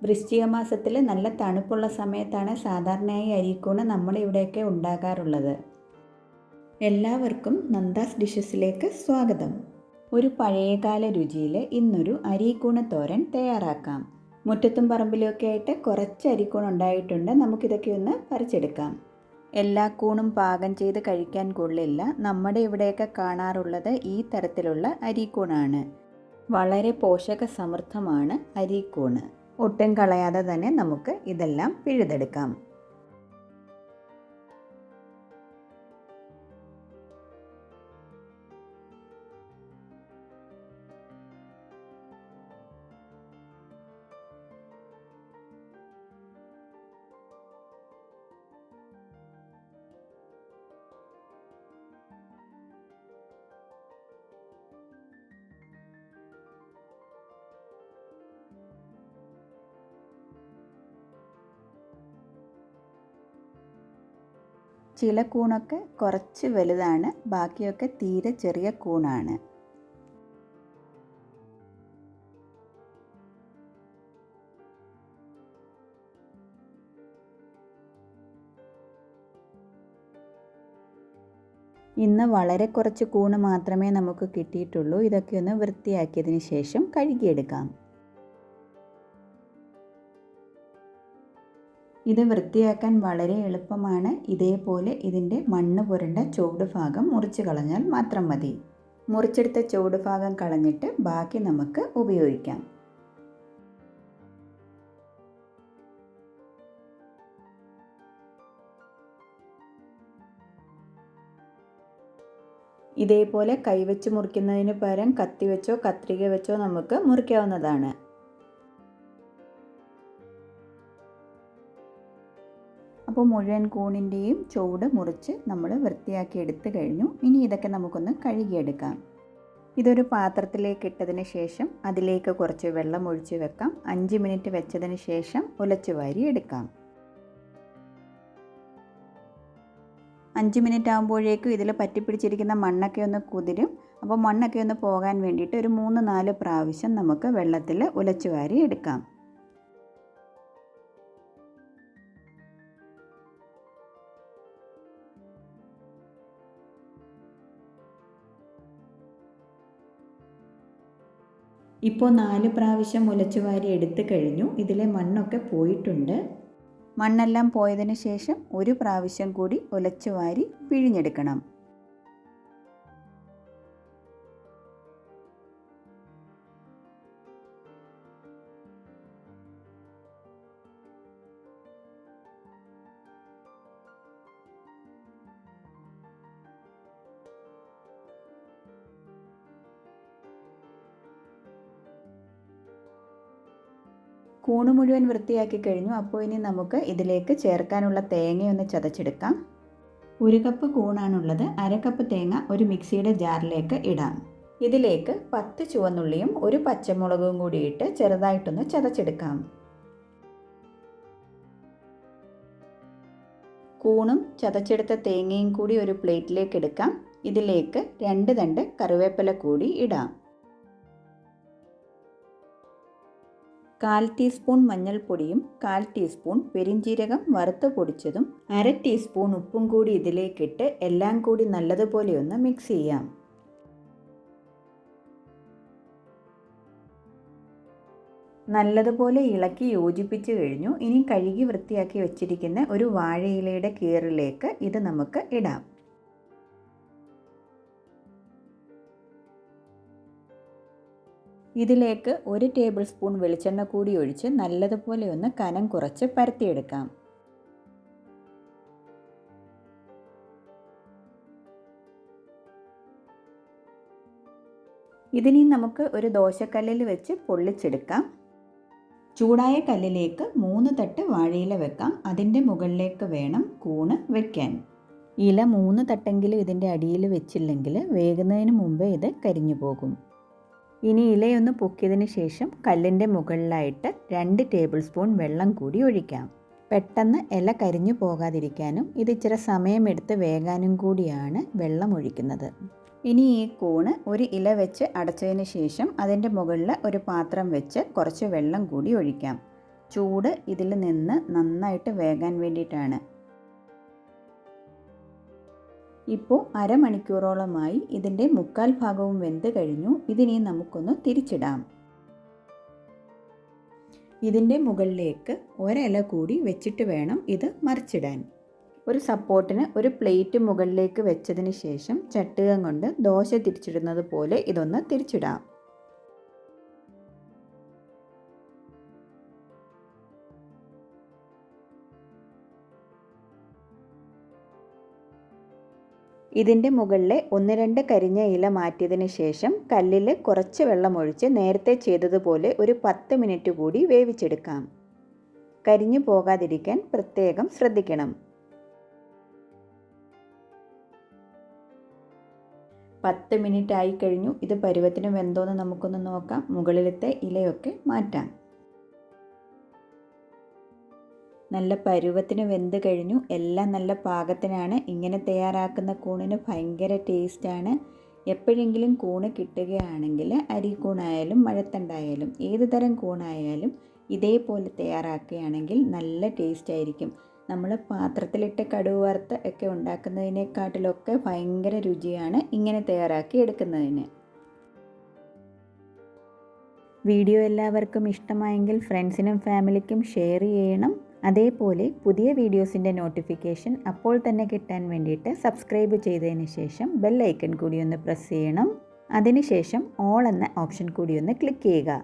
വൃശ്ചിക മാസത്തിൽ നല്ല തണുപ്പുള്ള സമയത്താണ് സാധാരണയായി അരീക്കൂണ് നമ്മളിവിടെയൊക്കെ ഉണ്ടാകാറുള്ളത്. എല്ലാവർക്കും നന്ദാസ് ഡിഷസിലേക്ക് സ്വാഗതം. ഒരു പഴയകാല രുചിയിൽ ഇന്നൊരു അരീക്കൂണ് തോരൻ തയ്യാറാക്കാം. മുറ്റത്തും പറമ്പിലുമൊക്കെ ആയിട്ട് കുറച്ച് അരീക്കൂൺ ഉണ്ടായിട്ടുണ്ട്. നമുക്കിതൊക്കെ ഒന്ന് പറിച്ചെടുക്കാം. എല്ലാ കൂണും പാകം ചെയ്ത് കഴിക്കാൻ കൊള്ളില്ല. നമ്മുടെ ഇവിടെയൊക്കെ കാണാറുള്ളത് ഈ തരത്തിലുള്ള അരീക്കൂണാണ്. വളരെ പോഷക സമൃദ്ധമാണ് അരീക്കൂണ്. ഒട്ടും കളയാതെ തന്നെ നമുക്ക് ഇതെല്ലാം പിഴുതെടുക്കാം. ചില കൂണൊക്കെ കുറച്ച് വലുതാണ്, ബാക്കിയൊക്കെ തീരെ ചെറിയ കൂണാണ്. ഇന്ന് വളരെ കുറച്ച് കൂണ് മാത്രമേ നമുക്ക് കിട്ടിയിട്ടുള്ളൂ. ഇതൊക്കെ ഒന്ന് വൃത്തിയാക്കിയതിന് ശേഷം കഴുകിയെടുക്കാം. ഇത് വൃത്തിയാക്കാൻ വളരെ എളുപ്പമാണ്. ഇതേപോലെ ഇതിൻ്റെ മണ്ണ് പുരണ്ട ചുവട് ഭാഗം മുറിച്ച് കളഞ്ഞാൽ മാത്രം മതി. മുറിച്ചെടുത്ത ചുവട് ഭാഗം കളഞ്ഞിട്ട് ബാക്കി നമുക്ക് ഉപയോഗിക്കാം. ഇതേപോലെ കൈവച്ച് മുറിക്കുന്നതിന് പകരം കത്തി വെച്ചോ കത്രിക വെച്ചോ നമുക്ക് മുറിക്കാവുന്നതാണ്. അപ്പോൾ മുഴുവൻ കൂണിൻ്റെയും ചുവട് മുറിച്ച് നമ്മൾ വൃത്തിയാക്കി എടുത്തു കഴിഞ്ഞു. ഇനി ഇതൊക്കെ നമുക്കൊന്ന് കഴുകിയെടുക്കാം. ഇതൊരു പാത്രത്തിലേക്ക് ഇട്ടതിന് ശേഷം അതിലേക്ക് കുറച്ച് വെള്ളം ഒഴിച്ച് വെക്കാം. 5 മിനിറ്റ് വെച്ചതിന് ശേഷം ഉലച്ചു വാരി എടുക്കാം. 5 മിനിറ്റ് ആകുമ്പോഴേക്കും ഇതിൽ പറ്റിപ്പിടിച്ചിരിക്കുന്ന മണ്ണൊക്കെ ഒന്ന് കുതിരും. അപ്പോൾ മണ്ണൊക്കെ ഒന്ന് പോകാൻ വേണ്ടിയിട്ട് ഒരു 3-4 പ്രാവശ്യം നമുക്ക് വെള്ളത്തിൽ ഉലച്ചു വാരി എടുക്കാം. ഇപ്പോൾ 4 പ്രാവശ്യം ഉലച്ചു വാരി എടുത്തു കഴിഞ്ഞു. ഇതിലെ മണ്ണൊക്കെ പോയിട്ടുണ്ട്. മണ്ണെല്ലാം പോയതിന് ശേഷം ഒരു പ്രാവശ്യം കൂടി ഉലച്ചു വാരി പിഴിഞ്ഞെടുക്കണം. കൂണ് മുഴുവൻ വൃത്തിയാക്കി കഴിഞ്ഞു. അപ്പോൾ ഇനി നമുക്ക് ഇതിലേക്ക് ചേർക്കാനുള്ള തേങ്ങയൊന്ന് ചതച്ചെടുക്കാം. 1 കപ്പ് കൂണാണുള്ളത്. 1/2 കപ്പ് തേങ്ങ ഒരു മിക്സിയുടെ ജാറിലേക്ക് ഇടാം. ഇതിലേക്ക് 10 ചുവന്നുള്ളിയും 1 പച്ചമുളകും കൂടി ഇട്ട് ചെറുതായിട്ടൊന്ന് ചതച്ചെടുക്കാം. കൂണും ചതച്ചെടുത്ത തേങ്ങയും കൂടി ഒരു പ്ലേറ്റിലേക്ക് എടുക്കാം. ഇതിലേക്ക് 2 തണ്ട് കറിവേപ്പില കൂടി ഇടാം. 1/4 ടീസ്പൂൺ മഞ്ഞൾപ്പൊടിയും 1/4 ടീസ്പൂൺ പെരിഞ്ജീരകം വറുത്ത് പൊടിച്ചതും 1/2 ടീസ്പൂൺ ഉപ്പും കൂടി ഇതിലേക്കിട്ട് എല്ലാം കൂടി നല്ലതുപോലെ ഒന്ന് മിക്സ് ചെയ്യാം. നല്ലതുപോലെ ഇളക്കി യോജിപ്പിച്ച് കഴിഞ്ഞു. ഇനി കഴുകി വൃത്തിയാക്കി വെച്ചിരിക്കുന്ന ഒരു വാഴയിലയുടെ കീറിലേക്ക് ഇത് നമുക്ക് ഇടാം. ഇതിലേക്ക് 1 ടേബിൾ സ്പൂൺ വെളിച്ചെണ്ണ കൂടി ഒഴിച്ച് നല്ലതുപോലെ ഒന്ന് കനം കുറച്ച് പരത്തിയെടുക്കാം. ഇതിനി നമുക്ക് ഒരു ദോശക്കല്ലിൽ വെച്ച് പൊള്ളിച്ചെടുക്കാം. ചൂടായ കല്ലിലേക്ക് 3 തട്ട് വാഴയില വെക്കാം. അതിൻ്റെ മുകളിലേക്ക് വേണം കൂണ് വെക്കാൻ. ഇല 3 തട്ടെങ്കിലും ഇതിൻ്റെ അടിയിൽ വെച്ചില്ലെങ്കിൽ വേകുന്നതിന് മുമ്പേ ഇത് കരിഞ്ഞു പോകും. ഇനി ഇലയൊന്ന് പൊക്കിയതിന് ശേഷം കല്ലിൻ്റെ മുകളിലായിട്ട് 2 ടേബിൾ സ്പൂൺ വെള്ളം കൂടി ഒഴിക്കാം. പെട്ടെന്ന് ഇല കരിഞ്ഞു പോകാതിരിക്കാനും ഇത് ഇച്ചിരി സമയമെടുത്ത് വേകാനും കൂടിയാണ് വെള്ളം ഒഴിക്കുന്നത്. ഇനി ഈ കൂണ് ഒരു ഇല വെച്ച് അടച്ചതിന് ശേഷം അതിൻ്റെ മുകളിൽ ഒരു പാത്രം വെച്ച് കുറച്ച് വെള്ളം കൂടി ഒഴിക്കാം. ചൂട് ഇതിൽ നിന്ന് നന്നായിട്ട് വേകാൻ വേണ്ടിയിട്ടാണ്. ഇപ്പോൾ അരമണിക്കൂറോളമായി ഇതിൻ്റെ 1/4 ഭാഗവും വെന്ത് കഴിഞ്ഞു. ഇതിനി നമുക്കൊന്ന് തിരിച്ചിടാം. ഇതിൻ്റെ മുകളിലേക്ക് ഒരില കൂടി വെച്ചിട്ട് വേണം ഇത് മറിച്ചിടാൻ. ഒരു സപ്പോർട്ടിന് ഒരു പ്ലേറ്റ് മുകളിലേക്ക് വെച്ചതിന് ശേഷം ചട്ടുകം കൊണ്ട് ദോശ തിരിച്ചിടുന്നത് പോലെ ഇതൊന്ന് തിരിച്ചിടാം. ഇതിൻ്റെ മുകളിലെ 1-2 കരിഞ്ഞ ഇല മാറ്റിയതിന് ശേഷം കല്ലിൽ കുറച്ച് വെള്ളമൊഴിച്ച് നേരത്തെ ചെയ്തതുപോലെ ഒരു 10 മിനിറ്റ് കൂടി വേവിച്ചെടുക്കാം. കരിഞ്ഞു പോകാതിരിക്കാൻ പ്രത്യേകം ശ്രദ്ധിക്കണം. 10 മിനിറ്റ് ആയി കഴിഞ്ഞു. ഇത് പരുവത്തിന് വെന്തോന്ന് നമുക്കൊന്ന് നോക്കാം. മുകളിലത്തെ ഇലയൊക്കെ മാറ്റാം. നല്ല പരുവത്തിന് വെന്ത് കഴിഞ്ഞു. എല്ലാം നല്ല പാകത്തിനാണ്. ഇങ്ങനെ തയ്യാറാക്കുന്ന കൂണിന് ഭയങ്കര ടേസ്റ്റാണ്. എപ്പോഴെങ്കിലും കൂണ് കിട്ടുകയാണെങ്കിൽ അരിക്കൂണായാലും മഴത്തണ്ടായാലും ഏത് തരം കൂണായാലും ഇതേപോലെ തയ്യാറാക്കുകയാണെങ്കിൽ നല്ല ടേസ്റ്റ് ആയിരിക്കും. നമ്മൾ പാത്രത്തിലിട്ട് കടുക് വറുത്ത് ഒക്കെ ഉണ്ടാക്കുന്നതിനെക്കാട്ടിലൊക്കെ ഭയങ്കര രുചിയാണ് ഇങ്ങനെ തയ്യാറാക്കി എടുക്കുന്നതിന്. വീഡിയോ എല്ലാവർക്കും ഇഷ്ടമായെങ്കിൽ ഫ്രണ്ട്സിനും ഫാമിലിക്കും ഷെയർ ചെയ്യണം. അതേപോലെ പുതിയ വീഡിയോസിൻ്റെ നോട്ടിഫിക്കേഷൻ അപ്പോൾ തന്നെ കിട്ടാൻ വേണ്ടിയിട്ട് സബ്സ്ക്രൈബ് ചെയ്തതിന് ശേഷം ബെൽ ഐക്കൺ കൂടി ഒന്ന് പ്രസ് ചെയ്യണം. അതിനുശേഷം ഓൾ എന്ന ഓപ്ഷൻ കൂടി ഒന്ന് ക്ലിക്ക് ചെയ്യുക.